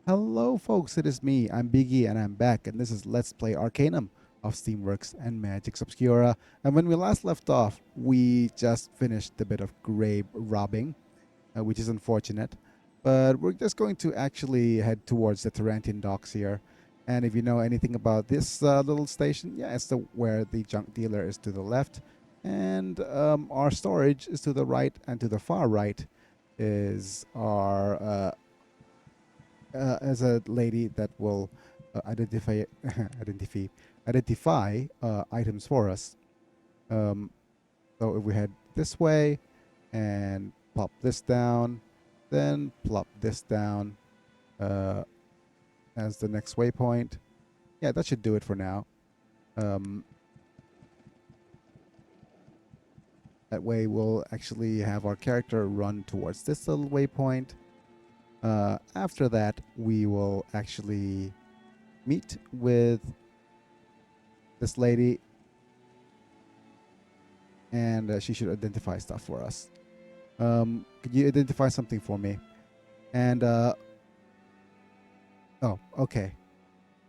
Hello, folks. It is me. I'm Biggy, and I'm back. And this is Let's Play Arcanum of Steamworks and Magix Obscura. And when we last left off, we just finished a bit of grave robbing, which is unfortunate. But we're just going to actually head towards the Tarantian docks here. And if you know anything about this little station, yeah, it's where the junk dealer is to the left, and our storage is to the right, and to the far right is our as a lady that will identify identify items for us. Um, so if we head this way and plop this down, then plop this down uh, as the next waypoint. Yeah, that should do it for now. Um, that way we'll actually have our character run towards this little waypoint. After that, we will actually meet with this lady, and she should identify stuff for us. Could you identify something for me? And oh, okay.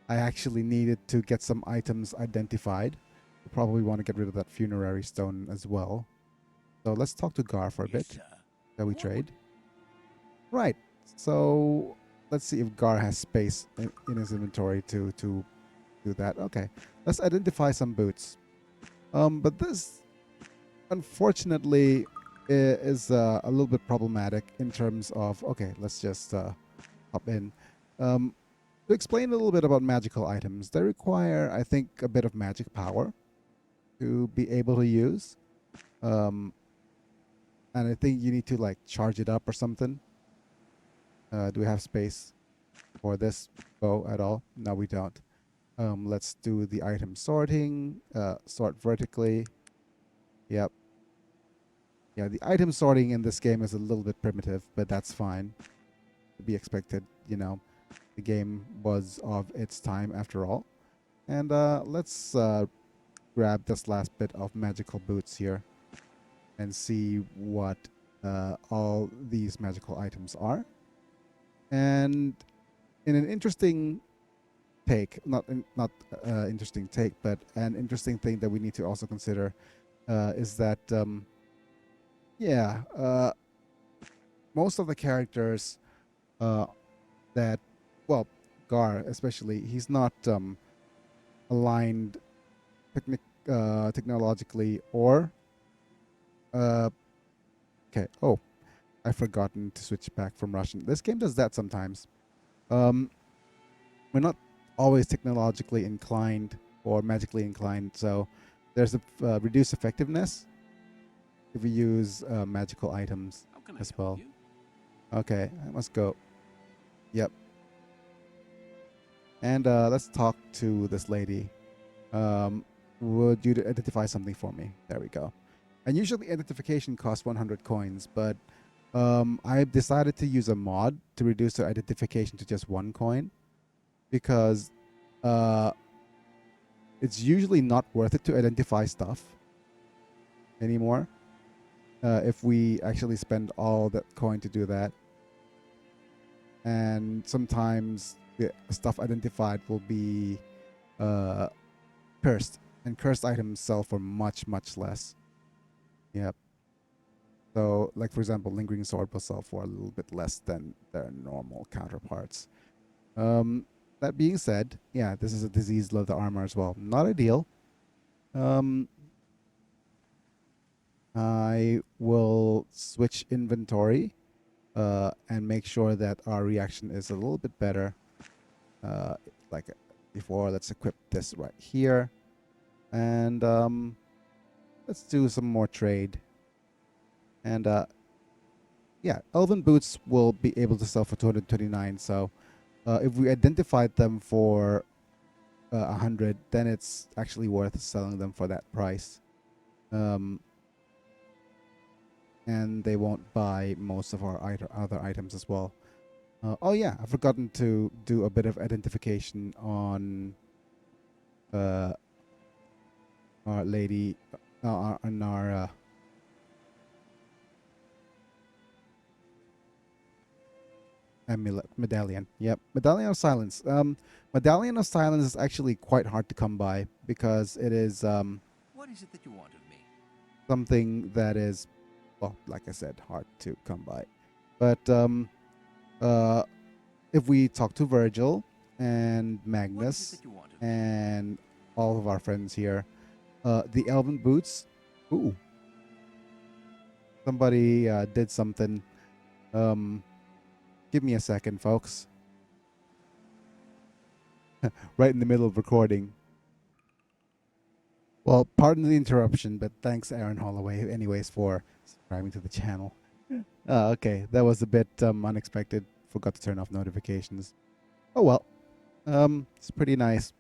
I actually needed to get some items identified. We probably want to get rid of that funerary stone as well. So let's talk to Gar for a Yes, bit. sir. Shall we What would trade? Right. So let's see if Gar has space in his inventory to do that. Okay. Let's identify some boots. But this, unfortunately, is a little bit problematic in terms of. Okay, let's just hop in. Um, to explain a little bit about magical items, they require, I think, a bit of magic power to be able to use. Um, and I think you need to like charge it up or something. Do we have space for this bow at all? No, we don't. Let's do the item sorting. Sort vertically. Yep. Yeah, the item sorting in this game is a little bit primitive, but that's fine. To be expected, you know. The game was of its time after all. And let's grab this last bit of magical boots here and see what all these magical items are. And in an interesting take, not interesting take, but an interesting thing that we need to also consider is that yeah, most of the characters uh, that well, Gar especially, he's not aligned technologically or uh, okay. Oh, I've forgotten to switch back from Russian. This game does that sometimes. Um, we're not always technologically inclined or magically inclined, so there's a reduced effectiveness if we use magical items how can I as help well. you? Okay, I must go. Yep. And let's talk to this lady. Would you identify something for me? There we go. And usually identification costs 100 coins, but I've decided to use a mod to reduce the identification to just 1 coin because uh, it's usually not worth it to identify stuff anymore if we actually spend all that coin to do that. And sometimes the stuff identified will be uh, cursed, and cursed items sell for much, much less. Yep. So, like for example, lingering sword will sell for a little bit less than their normal counterparts. That being said, yeah, this is a diseased leather armor as well. Not ideal. Um, I will switch inventory and make sure that our reaction is a little bit better. Uh, like before, let's equip this right here. And let's do some more trade. And yeah, elven boots will be able to sell for 229. So if we identified them for 100, then it's actually worth selling them for that price. Um, and they won't buy most of our other items as well. Oh yeah, I've forgotten to do a bit of identification on uh, our lady, on our amulet medallion. Yep, medallion of silence. Medallion of silence is actually quite hard to come by because it is What is it that you want of me? something that is, well, like I said, hard to come by. But uh, if we talk to Virgil and What is it Magnus that you want of me? and all of our friends here, the elven boots. Ooh, somebody did something. Um, give me a second, folks. Right in the middle of recording. Well, pardon the interruption, but thanks, Aaron Holloway, anyways, for subscribing to the channel. Okay, that was a bit unexpected. Forgot to turn off notifications. Oh well, it's pretty nice.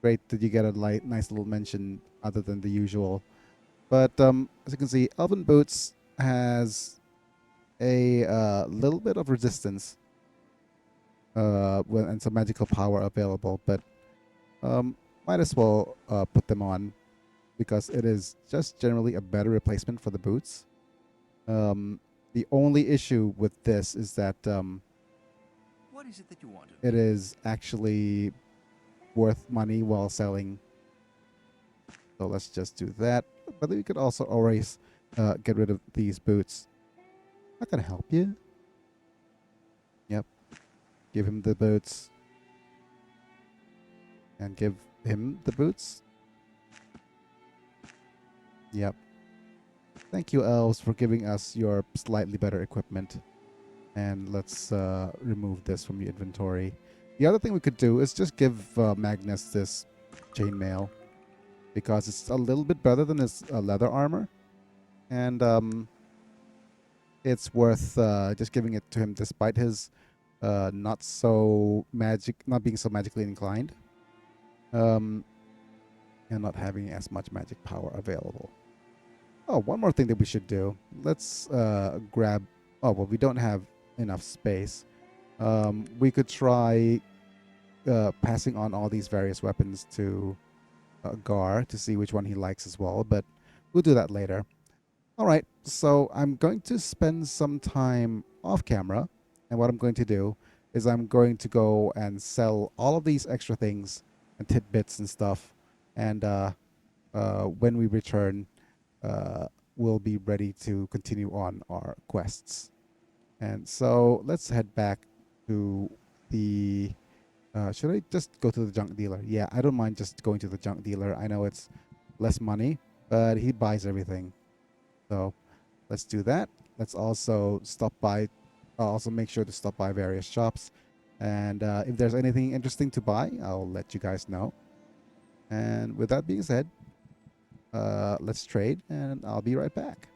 Great that you get a nice little mention other than the usual. But as you can see, Elven Boots has a little bit of resistance and some magical power available, but might as well put them on because it is just generally a better replacement for the boots. The only issue with this is that What is it that you want of it me? is actually worth money while selling. So let's just do that. But we could also always get rid of these boots. Not gonna help you. Yep. Give him the boots. And give him the boots. Yep. Thank you, elves, for giving us your slightly better equipment. And let's remove this from your inventory. The other thing we could do is just give Magnus this chainmail because it's a little bit better than his leather armor, and it's worth just giving it to him despite his not being so magically inclined, and not having as much magic power available. Oh, one more thing that we should do. Let's grab. Oh well, we don't have enough space. We could try passing on all these various weapons to Gar to see which one he likes as well, but we'll do that later. All right, so I'm going to spend some time off camera, and what I'm going to do is I'm going to go and sell all of these extra things and tidbits and stuff, and when we return, uh, we'll be ready to continue on our quests. And so let's head back to the should I just go to the junk dealer? Yeah, I don't mind just going to the junk dealer. I know it's less money, but he buys everything. So let's do that. Let's also stop by, also make sure to stop by various shops. And if there's anything interesting to buy, I'll let you guys know. And with that being said, let's trade and I'll be right back.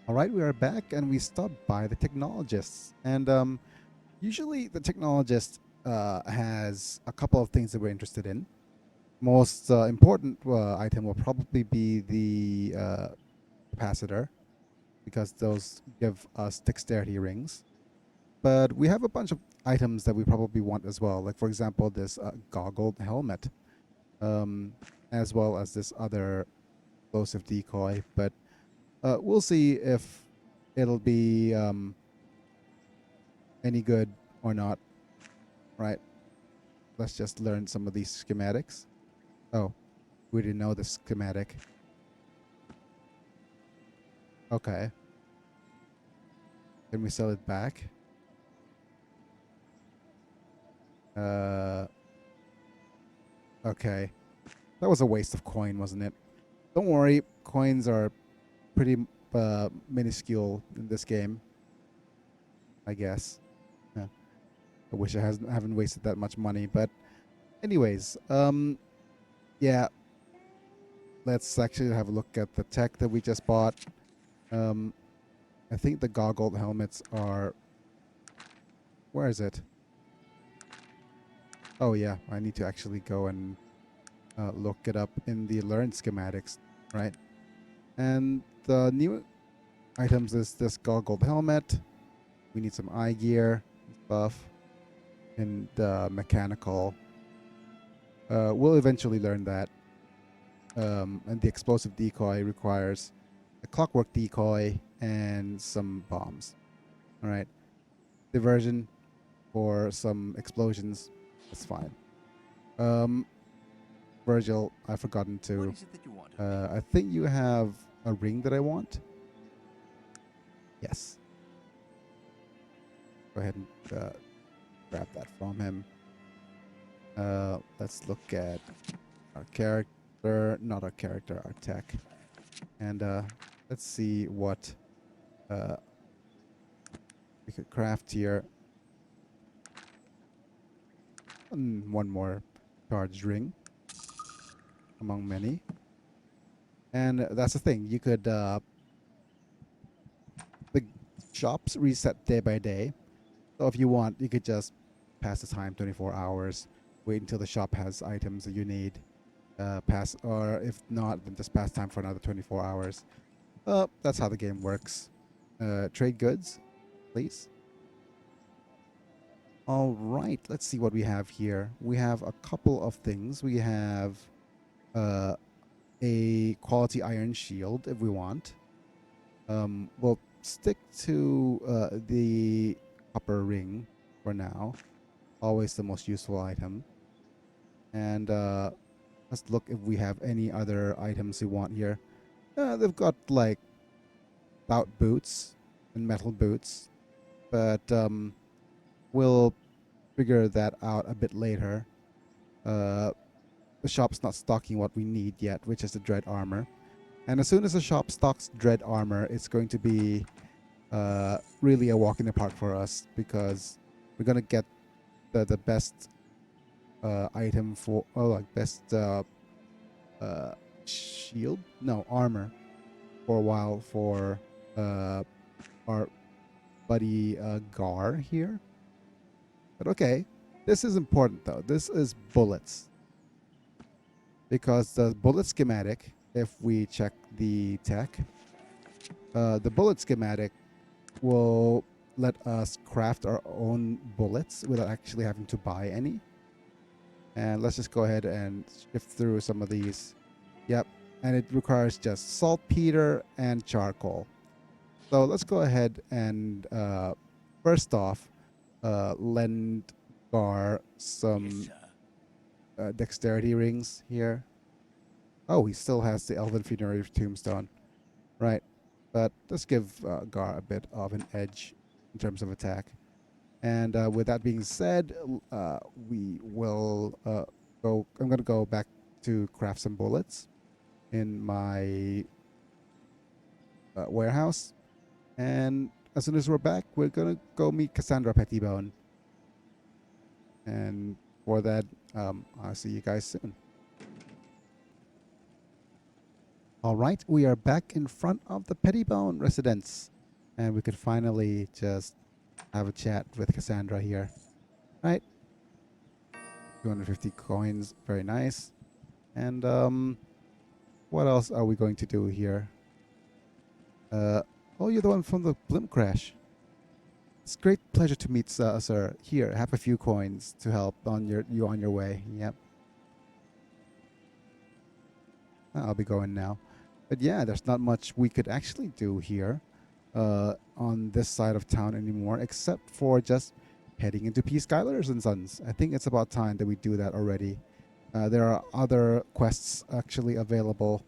All right, we are back and we stopped by the technologists. And usually the technologist has a couple of things that we're interested in. Most important item will probably be the capacitor because those give us dexterity rings. But we have a bunch of items that we probably want as well. Like, for example, this goggled helmet, as well as this other explosive decoy. But we'll see if it'll be any good or not. Right. Let's just learn some of these schematics. Oh, we didn't know the schematic. Okay. Can we sell it back? Okay. That was a waste of coin, wasn't it? Don't worry, coins are pretty minuscule in this game, I guess. Yeah. I wish I haven't wasted that much money, but anyways, yeah. Let's actually have a look at the tech that we just bought. I think the goggled helmets are. Where is it? Oh yeah, I need to actually go and look it up in the learn schematics, right? And the new items is this goggled helmet. We need some eye gear and stuff, and mechanical. We'll eventually learn that. And the explosive decoy requires a clockwork decoy and some bombs. All right. Diversion for some explosions. That's fine. Um, Virgil, I've forgotten What to. is it that you want of me? I think you have a ring that I want. Yes. Go ahead and grab that from him. Let's look at our character, not our character, our tech. And let's see what we could craft here. One more charged ring among many. And that's the thing. You could the shops reset day by day. So if you want, you could just pass the time 24 hours, wait until the shop has items that you need, pass, or if not, then just pass time for another 24 hours. That's how the game works. Trade goods, please. All right, let's see what we have here. We have a couple of things. We have uh, a quality iron shield if we want. We'll stick to the copper ring for now. Always the most useful item. And let's look if we have any other items we want here. They've got like bout boots and metal boots, but we'll figure that out a bit later. The shop's not stocking what we need yet, which is the dread armor. And as soon as the shop stocks dread armor, it's going to be really a walk in the park for us because we're gonna get the best item for best shield, no, armor for a while for our buddy Gar here. But okay, this is important though. This is bullets because the bullet schematic, if we check the tech, the bullet schematic will let us craft our own bullets without actually having to buy any. And let's just go ahead and shift through some of these. Yep. And it requires just saltpeter and charcoal. So let's go ahead and first off, lend Gar some dexterity rings here. Oh, he still has the Elven Funerary Tombstone. Right. But let's give Gar a bit of an edge in terms of attack. And with that being said, we will go. I'm going to go back to craft some bullets in my warehouse. And as soon as we're back, we're going to go meet Cassandra Pettibone. And for that, I'll see you guys soon. All right, we are back in front of the Pettibone residence. And we could finally just have a chat with Cassandra here. Right. 250 coins. Very nice. And what else are we going to do here? Oh, you're the one from the blimp crash. It's a great pleasure to meet, sir. Here, have a few coins to help on your way. Yep. I'll be going now. But yeah, there's not much we could actually do here on this side of town anymore, except for just heading into P. Skylers and Sons. I think it's about time that we do that already. There are other quests actually available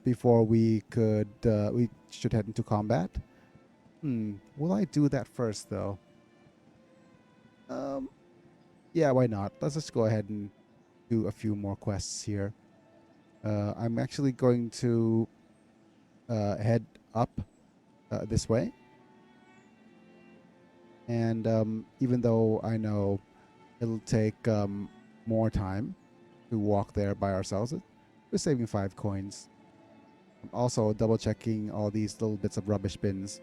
before we should head into combat. Will I do that first though? Yeah, why not? Let's just go ahead and do a few more quests here. I'm actually going to head up this way. And even though I know it'll take more time to walk there by ourselves, we're saving 5 coins. I'm also double checking all these little bits of rubbish bins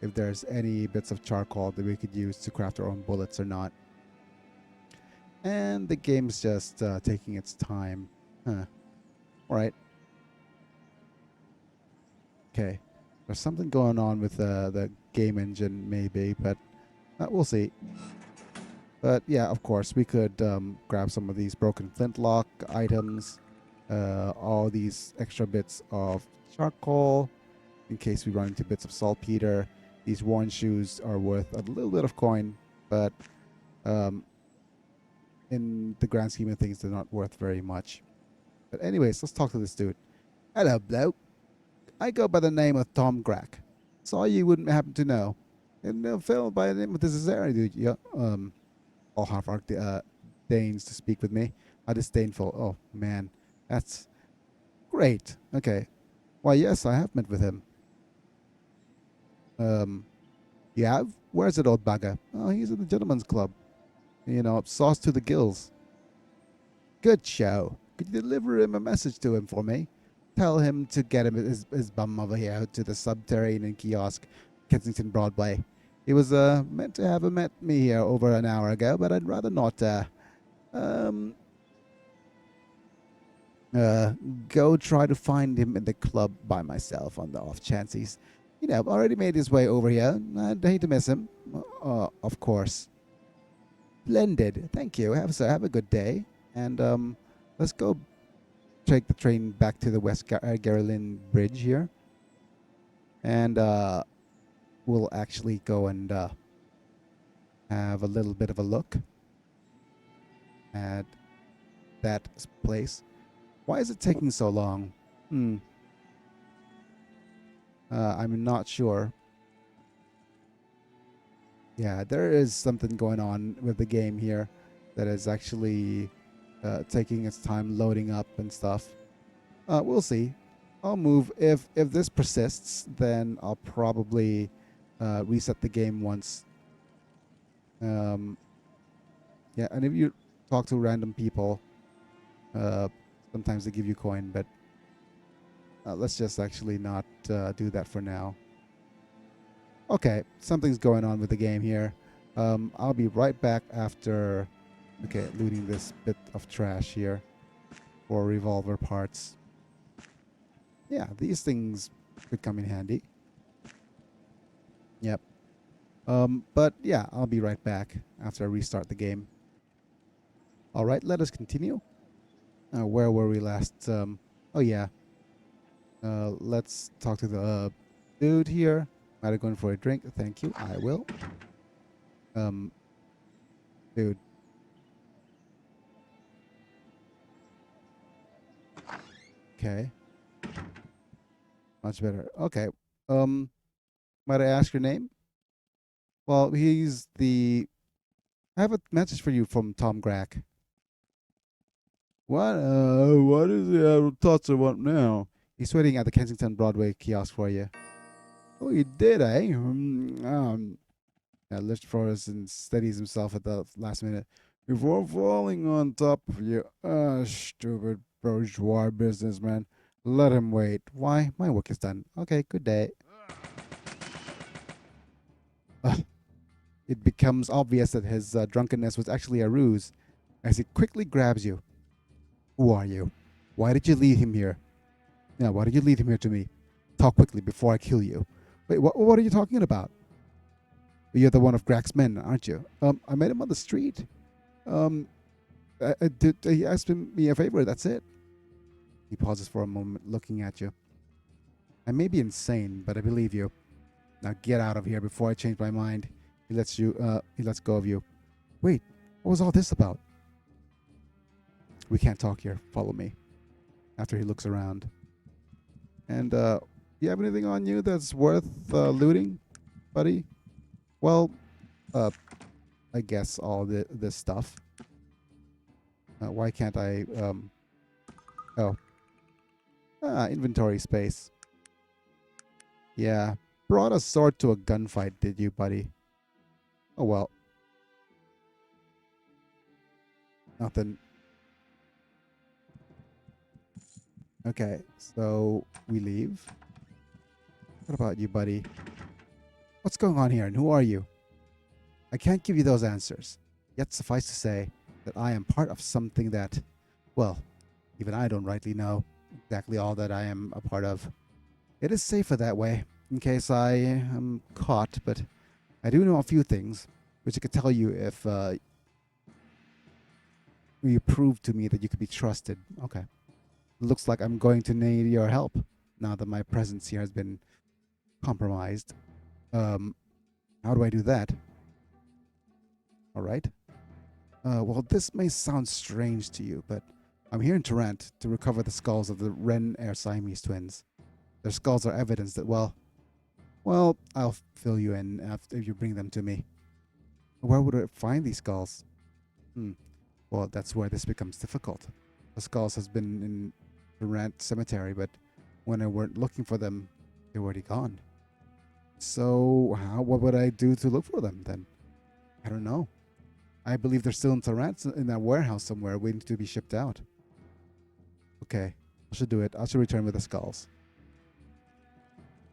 if there's any bits of charcoal that we could use to craft our own bullets or not. And the game's just taking its time. Huh. Alright. Okay. There's something going on with the game engine maybe, but we'll see. But yeah, of course, we could grab some of these broken flintlock items, all these extra bits of charcoal, in case we run into bits of saltpeter. These worn shoes are worth a little bit of coin, but um, in the grand scheme of things, they're not worth very much. But anyways, let's talk to this dude. Hello, bloke. I go by the name of Tom Grack. Saw you wouldn't happen to know. And a fellow by the name of this is Aaron, dude. Yeah, all half orc Danes to speak with me. How disdainful. Oh man, that's great. Okay. Why, yes, I have met with him. Um, you have? Where's it, old bugger? Oh, he's in the gentleman's club. You know, sauce to the gills. Good show. Could you deliver him a message to him for me? Tell him to get him his bum over here to the subterranean kiosk, Kensington Broadway. He was meant to have met me here over an hour ago, but I'd rather not um go try to find him in the club by myself on the off chance he's, already made his way over here. I'd hate to miss him. Of course. Splendid. Thank you. Have a good day. And let's go take the train back to the West Garlin Bridge here. And we'll actually go and have a little bit of a look at that place. Why is it taking so long? I'm not sure. Yeah, there is something going on with the game here that is actually taking its time loading up and stuff. We'll see. I'll move. If this persists, then I'll probably reset the game once. Yeah, and if you talk to random people, sometimes they give you coin, but let's just actually not do that for now. Okay, something's going on with the game here. I'll be right back after, looting this bit of trash here for revolver parts. Yeah, these things could come in handy. Yep. But yeah, I'll be right back after I restart the game. All right, let us continue. Where were we last? Oh yeah. Let's talk to the dude here. Might have gone for a drink. Thank you. I will. Dude. Okay. Much better. Okay. Might I ask your name? Well, he's the. I have a message for you from Tom Grack. What? What is the thoughts I want now? He's waiting at the Kensington Broadway kiosk for you. Oh, you did, eh? Lift Forrest and steadies himself at the last minute. Before falling on top of you, stupid bourgeois businessman. Let him wait. Why? My work is done. Okay, good day. It becomes obvious that his drunkenness was actually a ruse as he quickly grabs you. Who are you? Why did you lead him here? Now, why did you lead him here to me? Talk quickly before I kill you. Wait, what are you talking about? You're the one of Grack's men, aren't you? I met him on the street. He asked me a favor, that's it. He pauses for a moment, looking at you. I may be insane, but I believe you. Now get out of here before I change my mind. He lets go of you. Wait, what was all this about? We can't talk here. Follow me. After he looks around. And, you have anything on you that's worth looting, buddy? Well, I guess all this stuff. Why can't I, inventory space. Yeah. Brought a sword to a gunfight, did you, buddy? Oh, well. Nothing. Okay, so we leave. What about you, buddy? What's going on here, and who are you? I can't give you those answers. Yet suffice to say that I am part of something that, well, even I don't rightly know exactly all that I am a part of. It is safer that way, in case I am caught, but I do know a few things, which I could tell you if you prove to me that you could be trusted. Okay. Looks like I'm going to need your help now that my presence here has been compromised. How do I do that? All right. Well, this may sound strange to you, but I'm here in Tarant to recover the skulls of the Ren Air Siamese twins. Their skulls are evidence that, well, I'll fill you in after you bring them to me. Where would I find these skulls? Well, that's where this becomes difficult. The skulls has been in Tarant Cemetery, but when I weren't looking for them, they were already gone. So, what would I do to look for them then? I don't know. I believe they're still in Tarant in that warehouse somewhere waiting to be shipped out. Okay, I should do it. I should return with the skulls.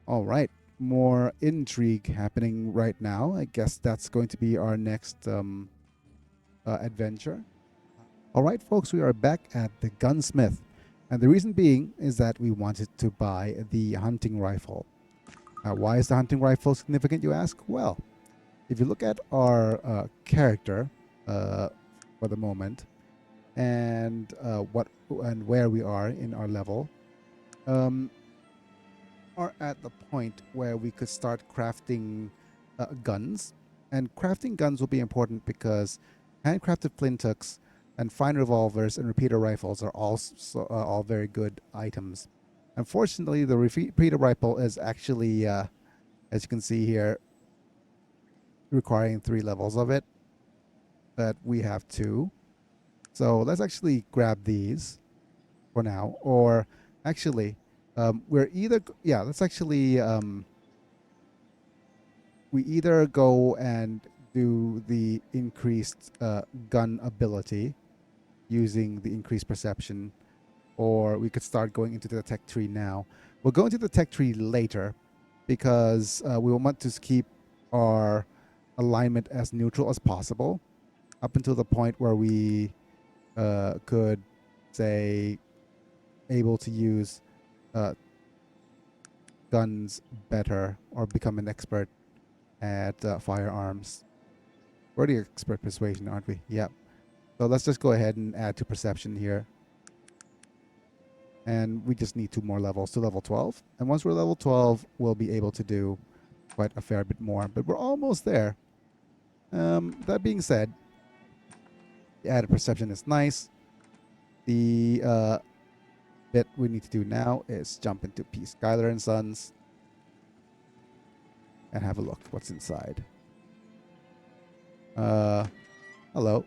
All right, more intrigue happening right now. I guess that's going to be our next adventure. All right, folks, we are back at the gunsmith. And the reason being is that we wanted to buy the hunting rifle. Why is the hunting rifle significant, you ask? Well, if you look at our character for the moment and what and where we are in our level, are at the point where we could start crafting guns. And crafting guns will be important because handcrafted flinthooks and fine revolvers and repeater rifles are all very good items. Unfortunately, the repeater rifle is actually, as you can see here, requiring 3 levels of it, but we have 2. So let's actually grab these for now, or actually, we're either let's actually we either go and do the increased gun ability using the increased perception, or we could start going into the tech tree now. We'll go into the tech tree later because we want to keep our alignment as neutral as possible up until the point where we could say able to use guns better or become an expert at firearms. We're the expert persuasion, aren't we? Yep. So let's just go ahead and add to perception here. And we just need 2 more levels to level 12. And once we're level 12, we'll be able to do quite a fair bit more. But we're almost there. That being said, the added perception is nice. The bit we need to do now is jump into P. Skylar and Sons and have a look what's inside. Hello.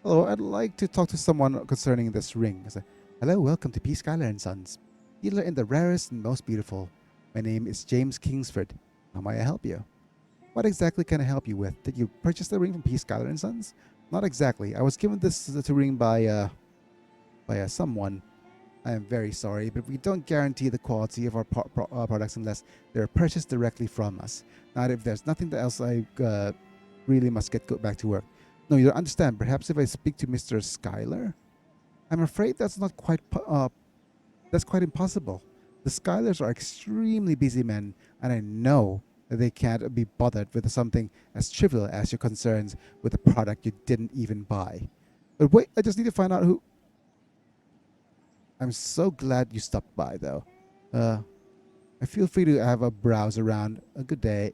Hello, I'd like to talk to someone concerning this ring. I say, hello, welcome to P. Skylar and Sons, dealer in the rarest and most beautiful. My name is James Kingsford. How may I help you? What exactly can I help you with? Did you purchase the ring from P. Skylar and Sons? Not exactly. I was given this to ring by someone. I am very sorry, but we don't guarantee the quality of our products unless they're purchased directly from us. Now, if there's nothing else, I really must get back to work. No, you don't understand. Perhaps if I speak to Mr. Skylar? I'm afraid that's not quite that's quite impossible. The Skylars are extremely busy men, and I know that they can't be bothered with something as trivial as your concerns with a product you didn't even buy. But wait, I just need to find out who... I'm so glad you stopped by, though. I feel free to have a browse around. A good day.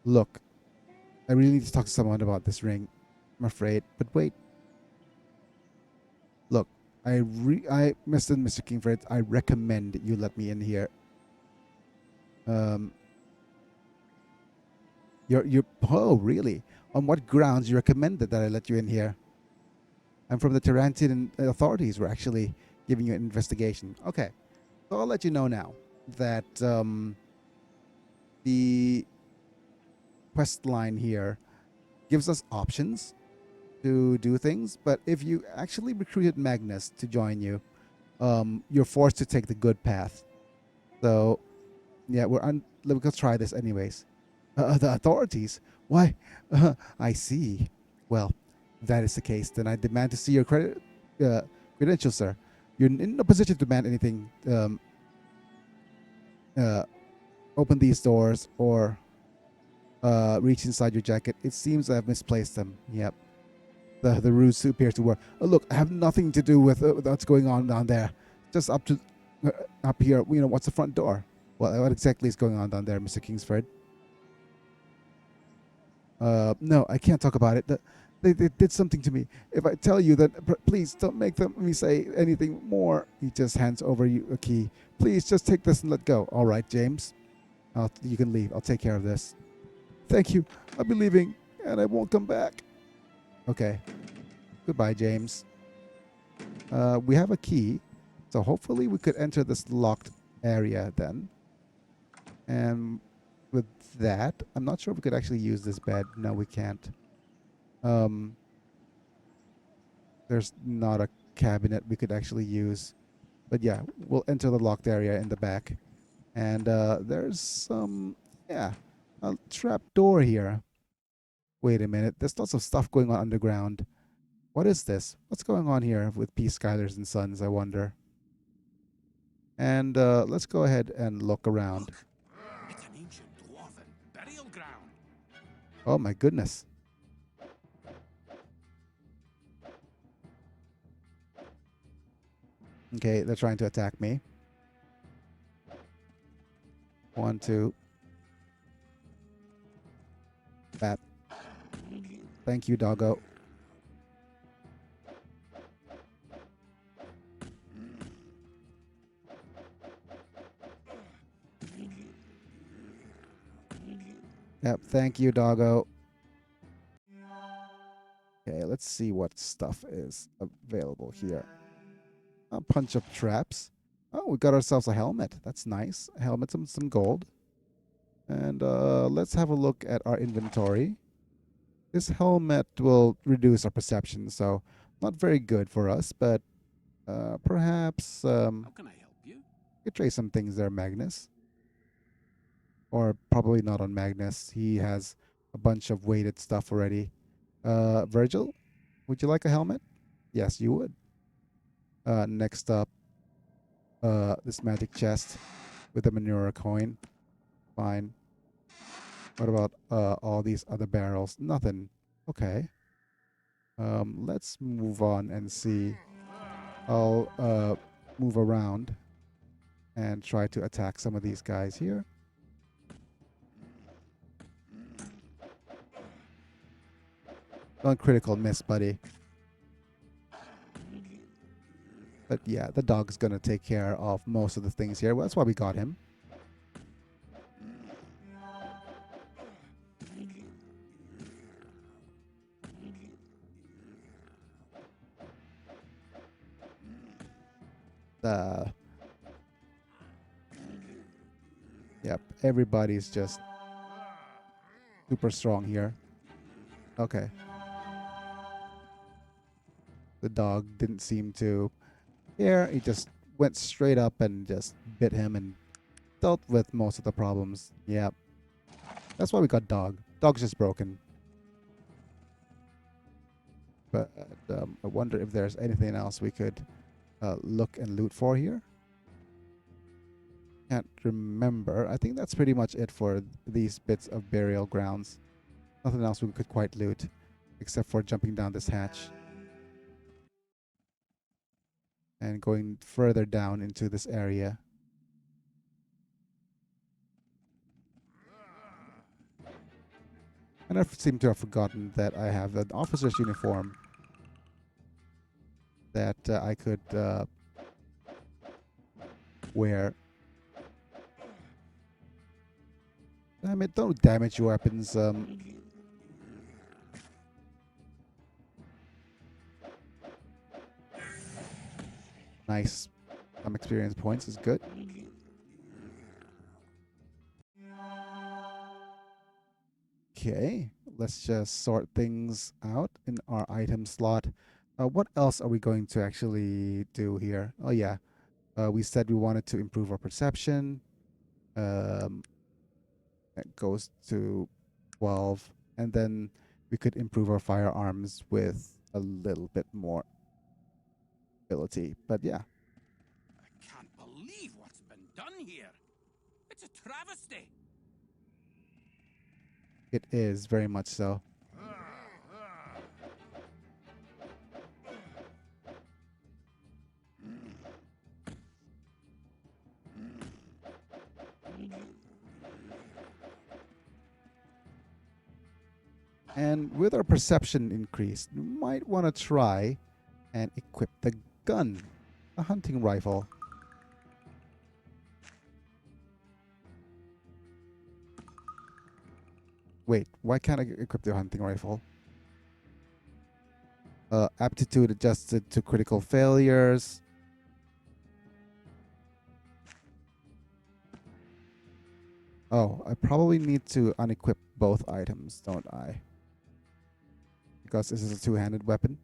Look, I really need to talk to someone about this ring. I'm afraid. But wait. Look, Mr. Kingford, I recommend that you let me in here. Oh, really? On what grounds you recommended that I let you in here? I'm from the Tarantian authorities. We're actually giving you an investigation. Okay. So I'll let you know now that the quest line here gives us options to do things, but if you actually recruited Magnus to join you, you're forced to take the good path. So, yeah, let's try this anyways. The authorities? Why? I see. Well, if that is the case, then I demand to see your credentials, sir. You're in no position to demand anything. Open these doors or reach inside your jacket. It seems I've misplaced them. Yep. The ruse appears to work. Oh, look, I have nothing to do with what's going on down there. just up here. You know, what's the front door? Well, what exactly is going on down there, Mr. Kingsford? No, I can't talk about it. They did something to me. If I tell you that, please don't make me say anything more. He just hands over you a key. Please just take this and let go. All right, James. You can leave. I'll take care of this. Thank you. I'll be leaving, and I won't come back. Okay. Goodbye, James. We have a key, so hopefully we could enter this locked area then. And with that, I'm not sure if we could actually use this bed. No, we can't. There's not a cabinet we could actually use. But yeah, we'll enter the locked area in the back. And there's yeah, a trap door here. Wait a minute, there's lots of stuff going on underground. What is this? What's going on here with P. Skylers and Sons, I wonder? And let's go ahead and look around. Look, it's an ancient Dwarven burial ground. Oh my goodness. Okay, they're trying to attack me. 1, 2. Bap. Thank you, doggo. Yep, thank you, doggo. Okay, let's see what stuff is available here. A bunch of traps. Oh, we got ourselves a helmet. That's nice. A helmet, some gold. And let's have a look at our inventory. This helmet will reduce our perception, so not very good for us, but perhaps How can I help you? we could trade some things there, Magnus. Or probably not on Magnus. He has a bunch of weighted stuff already. Virgil, would you like a helmet? Yes, you would. Next up, this magic chest with a manure coin. Fine. What about all these other barrels? Nothing. Okay. Let's move on and see. I'll move around and try to attack some of these guys here. Uncritical miss, buddy. But yeah, the dog's gonna take care of most of the things here. Well, that's why we got him. Yep, everybody's just super strong here. Okay. The dog didn't seem to care. He just went straight up and just bit him and dealt with most of the problems. Yep. That's why we got dog. Dog's just broken. But I wonder if there's anything else we could look and loot for here. Can't remember. I think that's pretty much it for these bits of burial grounds. Nothing else we could quite loot except for jumping down this hatch and going further down into this area. And I seem to have forgotten that I have an officer's uniform that I could wear. Damn it, don't damage your weapons. Nice. Some experience points is good. Okay, let's just sort things out in our item slot. What else are we going to actually do here? Oh yeah, we said we wanted to improve our perception. That goes to 12, and then we could improve our firearms with a little bit more ability. But yeah, I can't believe what's been done here. It's a travesty. it is very much so. And with our perception increased, we might want to try and equip the gun, a hunting rifle. Wait, why can't I equip the hunting rifle? Aptitude adjusted to critical failures. Oh, I probably need to unequip both items, don't I? Because this is a two-handed weapon.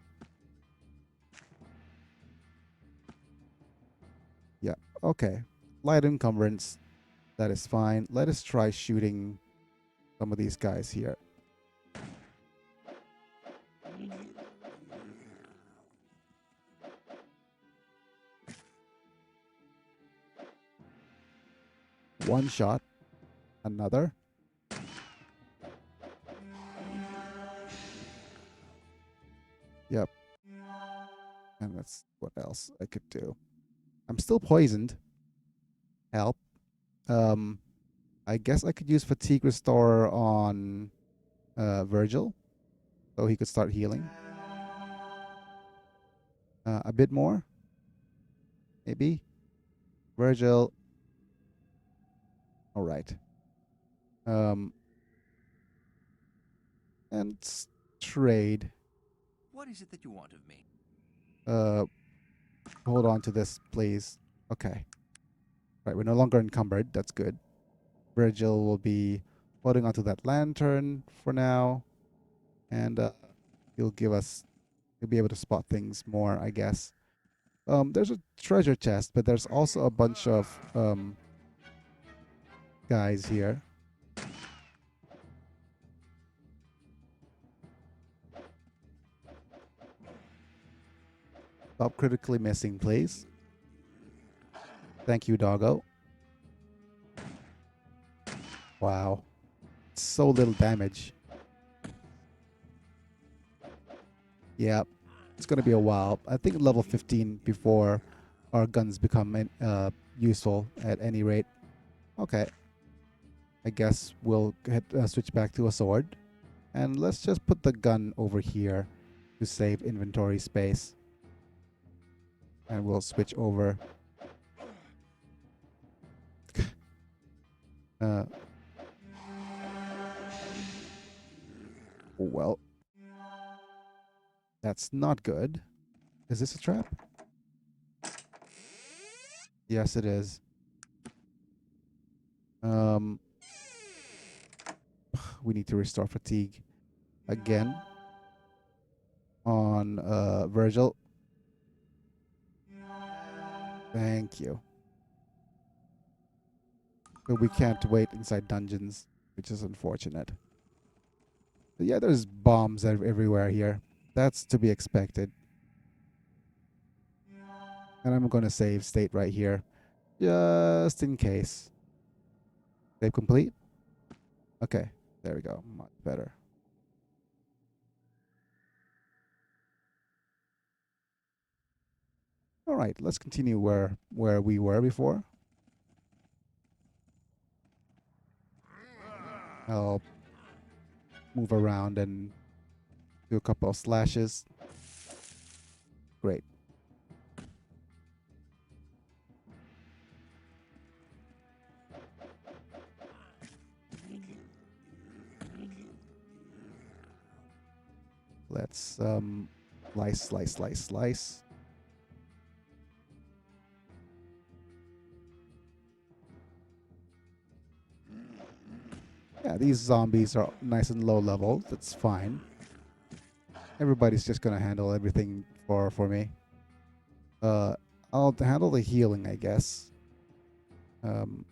Yeah, okay. Light encumbrance. That is fine. Let us try shooting some of these guys here. One shot. Another. Yep. And that's what else I could do. I'm still poisoned. Help. Um, I guess I could use fatigue restore on Virgil, so he could start healing. A bit more, maybe. Virgil. All right. Um, and trade. What is it that you want of me? Uh, hold on to this, please. Okay. Right, we're no longer encumbered. That's good. Virgil will be holding onto that lantern for now, and he'll give us. He'll be able to spot things more, I guess. There's a treasure chest, but there's also a bunch of guys here. Stop critically missing, please. Thank you, doggo. Wow. So little damage. Yeah. It's going to be a while. I think level 15 before our guns become useful at any rate. Okay. I guess we'll switch back to a sword. And let's just put the gun over here to save inventory space. And we'll switch over. uh, well, that's not good. Is this a trap? Yes, it is. We need to restore fatigue again on Virgil. Thank you. But we can't wait inside dungeons, which is unfortunate. But yeah, there's bombs everywhere here. That's to be expected. And I'm going to save state right here, just in case. Save complete? Okay, there we go. Much better. All right, let's continue where we were before. I'll move around and do a couple of slashes. Great. Let's slice, slice, slice, slice. Yeah, these zombies are nice and low level. That's fine. Everybody's just gonna handle everything for me. I'll handle the healing, I guess. And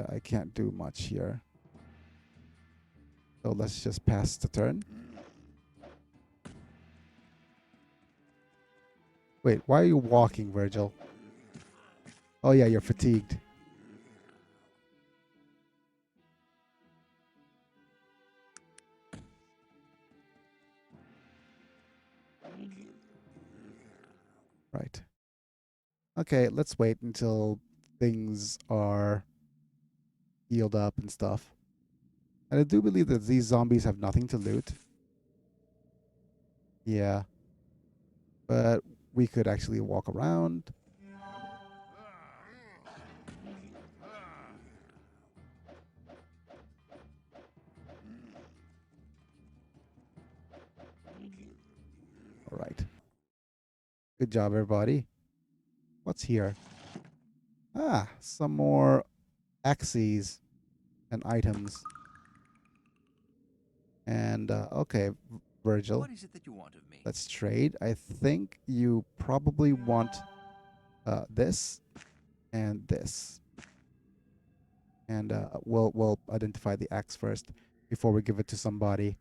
I can't do much here. So let's just pass the turn. Wait, why are you walking, Virgil? Oh yeah, you're fatigued. Right. Okay, let's wait until things are healed up and stuff. And I do believe that these zombies have nothing to loot. Yeah. But we could actually walk around. All right. Good job, everybody. What's here? Ah, some more axes and items. And, okay, Virgil, What is it that you want of me? let's trade. I think you probably want this and this. And we'll identify the axe first before we give it to somebody.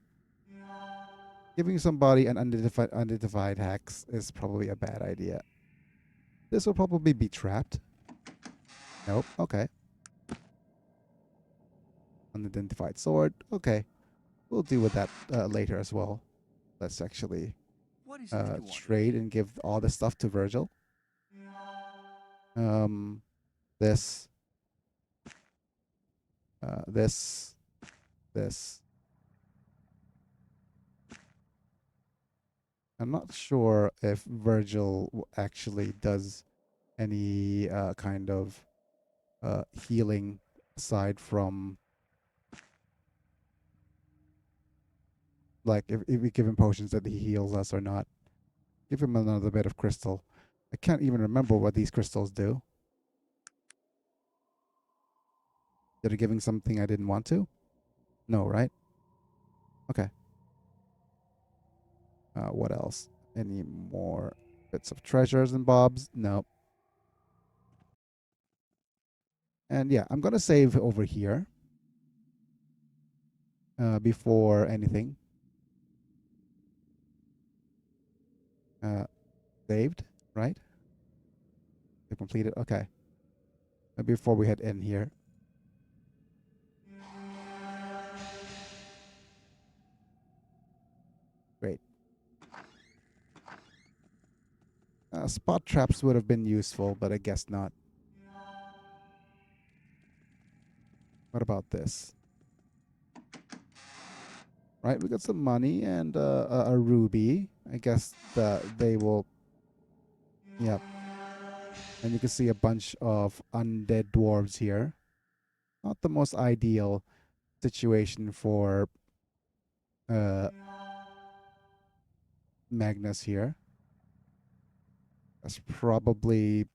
Giving somebody an unidentified axe is probably a bad idea. This will probably be trapped. Nope. Okay. Unidentified sword. Okay. We'll deal with that later as well. Let's actually What is it that you want of me? trade and give all the stuff to Virgil. This. This. This. I'm not sure if Virgil actually does any kind of healing aside from, like, if we give him potions that he heals us or not. Give him another bit of crystal. I can't even remember what these crystals do. Did I give him something I didn't want to? No, right? Okay. What else? Any more bits of treasures and bobs? No. And yeah, I'm gonna save over here before anything. Saved, right? We completed. Okay. Before we head in here. Great. Spot traps would have been useful, but I guess not. What about this? Right, we got some money and a ruby. I guess they will. Yep. And you can see a bunch of undead dwarves here. Not the most ideal situation for uh, Magnus here. That's probably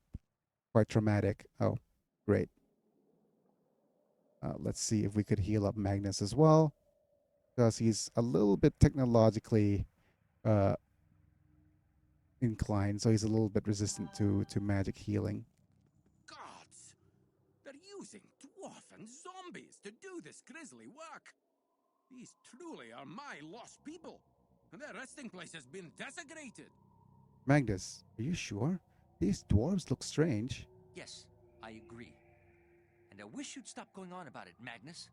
quite traumatic. Oh, great. Let's see if we could heal up Magnus as well, because he's a little bit technologically uh, inclined, so he's a little bit resistant to magic healing. Gods! They're using dwarven zombies to do this grisly work. These truly are my lost people, and their resting place has been desecrated. Magnus, are you sure? These dwarves look strange. Yes, I agree. And I wish you'd stop going on about it, Magnus.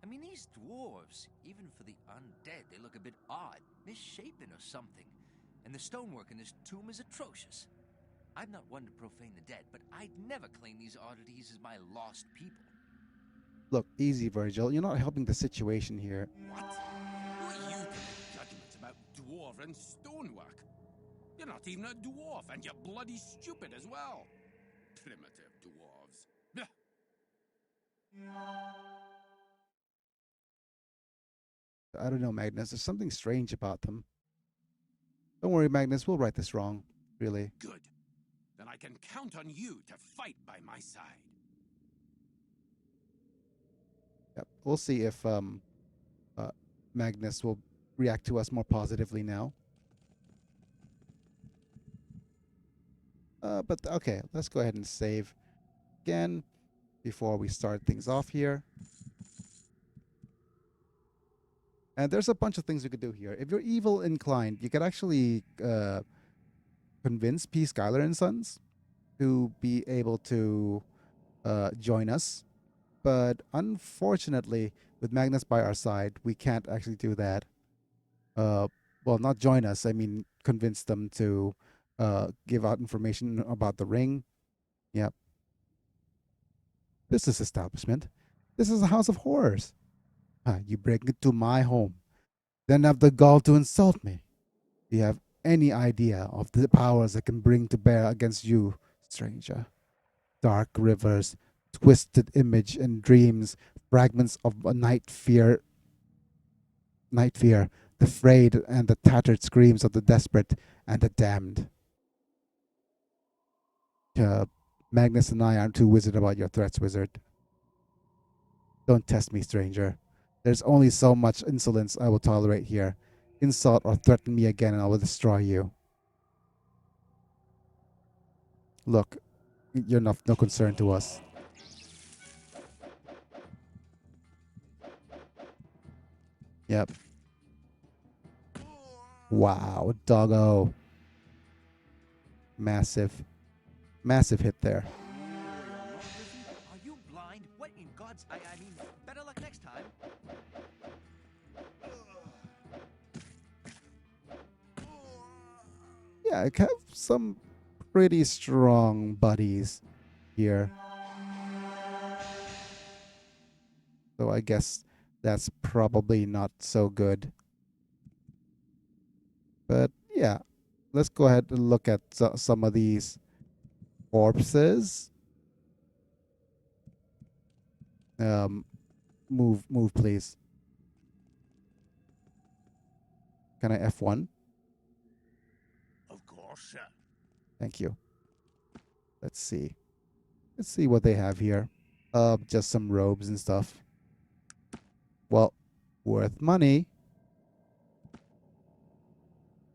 I mean, these dwarves, even for the undead, they look a bit odd, misshapen or something. And the stonework in this tomb is atrocious. I'm not one to profane the dead, but I'd never claim these oddities as my lost people. Look, easy, Virgil. You're not helping the situation here. What? Who are you to make judgments about dwarven stonework? You're not even a dwarf, and you're bloody stupid as well. Primitive dwarves. Blech. I don't know, Magnus. There's something strange about them. Don't worry, Magnus. We'll right this wrong. Really. Good. Then I can count on you to fight by my side. Yep. We'll see if Magnus will react to us more positively now. But okay, let's go ahead and save again before we start things off here. And there's a bunch of things we could do here. If you're evil inclined, you could actually convince P. Skylar and Sons to be able to join us. But unfortunately, with Magnus by our side, we can't actually do that. Well, not join us. I mean, convince them to give out information about the ring. Yep. Business establishment. This is a house of horrors. You break into my home, then have the gall to insult me. Do you have any idea of the powers I can bring to bear against you, stranger? Dark rivers, twisted image and dreams, fragments of a night fear, the frayed and the tattered screams of the desperate and the damned. Uh, Magnus and I aren't too wizard about your threats, wizard. Don't test me, stranger. There's only so much insolence I will tolerate here. Insult or threaten me again, and I will destroy you. Look, you're no concern to us. Yep. Wow, doggo. Massive, massive hit there. Are you blind? What in God's... I mean, better luck next time. Yeah, I have some pretty strong buddies here. So I guess that's probably not so good. But yeah, let's go ahead and look at some of these corpses. Move, please. Can I F1? Of course, sir. Thank you. Let's see. Let's see what they have here. Just some robes and stuff. Well, worth money.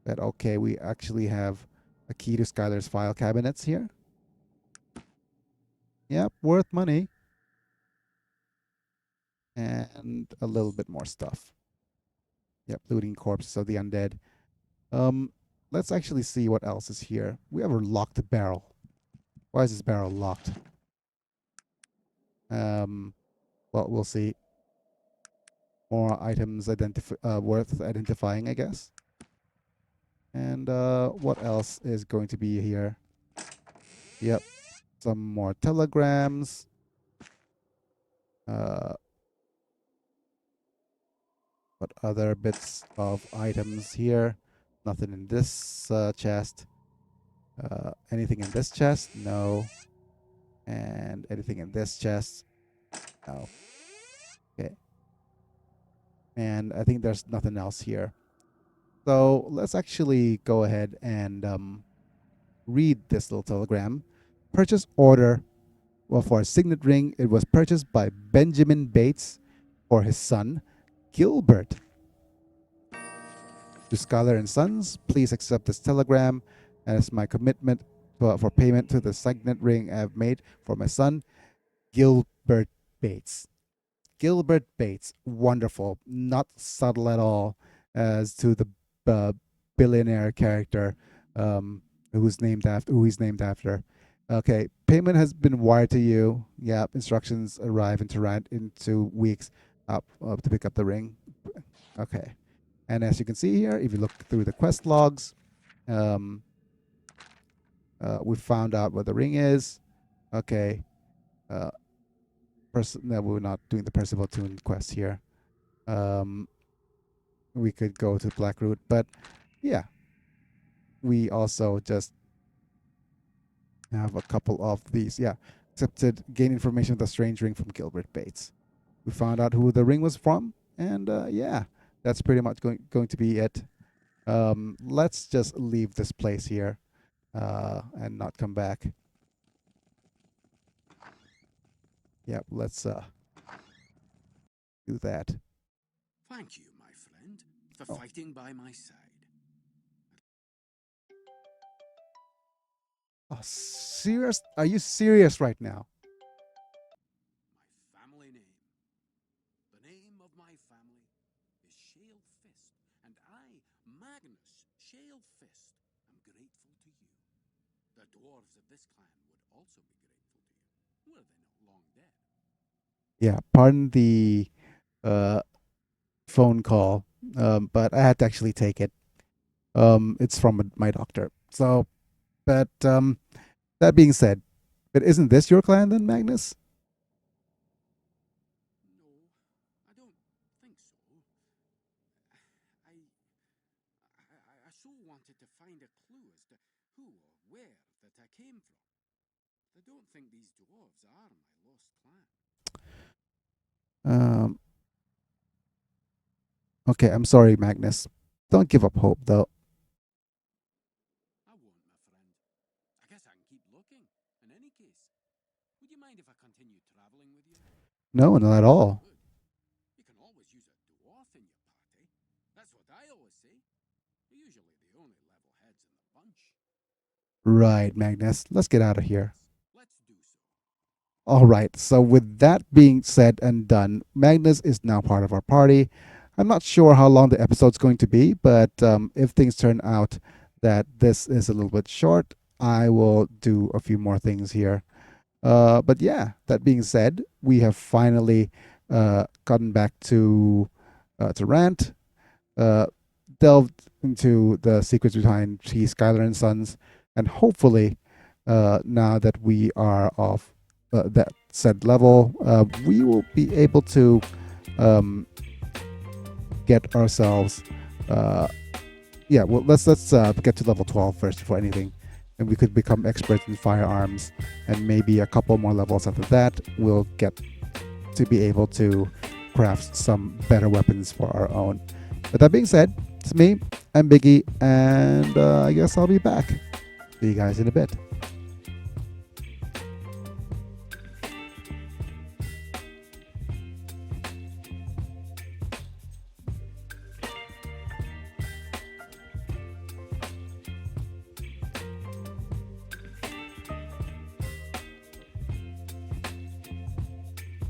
But okay, we actually have a key to Skylar's file cabinets here. Yep, worth money. And a little bit more stuff. Yep, looting corpses of the undead. Let's actually see what else is here. We have a locked barrel. Why is this barrel locked? Well, we'll see. More items worth identifying, I guess. And what else is going to be here? Yep, some more telegrams. What other bits of items here? Nothing in this chest. Anything in this chest? No. And anything in this chest? No. Okay. And I think there's nothing else here. So let's actually go ahead and read this little telegram. Purchase order. Well, for a signet ring, it was purchased by Benjamin Bates for his son, Gilbert. To Scholar and Sons, please accept this telegram as my commitment for payment to the signet ring I have made for my son, Gilbert Bates. Gilbert Bates, wonderful, not subtle at all as to the billionaire character who he's named after. Okay, payment has been wired to you. Yeah, instructions arrive in 2 weeks to pick up the ring. Okay, and as you can see here, if you look through the quest logs, we found out what the ring is. Okay, no, we're not doing the Percival Toon quest here. We could go to Blackroot, but yeah, we also just have a couple of these. Yeah, accepted, gain information of the strange ring from Gilbert Bates. We found out who the ring was from, and yeah, that's pretty much going to be it. Let's just leave this place here and not come back. Yep, let's do that. Thank you, my friend, for fighting by my side. Oh, serious? Are you serious right now? My family name. The name of my family is Shale Fist, and I, Magnus Shale Fist, am grateful to you. The dwarves of this clan would also be grateful to you, were they not long dead. Yeah, pardon the phone call, but I had to actually take it. It's from my doctor. So, but that being said, but isn't this your clan then, Magnus? think these dwarves are my lost clan. Um, okay, I'm sorry, Magnus. Don't give up hope, though. I won't, my friend. I guess I can keep looking. In any case, would you mind if I continue traveling with you? No, not at all. Good. You can always use a dwarf in your party. That's what I always say. They're usually the only level heads in the bunch. Right, Magnus. Let's get out of here. Let's do so. All right, so with that being said and done, Magnus is now part of our party. I'm not sure how long the episode's going to be, but if things turn out that this is a little bit short, I will do a few more things here. But yeah, that being said, we have finally gotten back to Rant, uh, delved into the secrets behind T. Skylar and Sons, and hopefully, now that we are off that said level, we will be able to get ourselves. Yeah, well, let's get to level 12 first before anything, and we could become experts in firearms, and maybe a couple more levels after that, we'll get to be able to craft some better weapons for our own. But that being said, it's me, I'm Biggy, and I guess I'll be back. See you guys in a bit.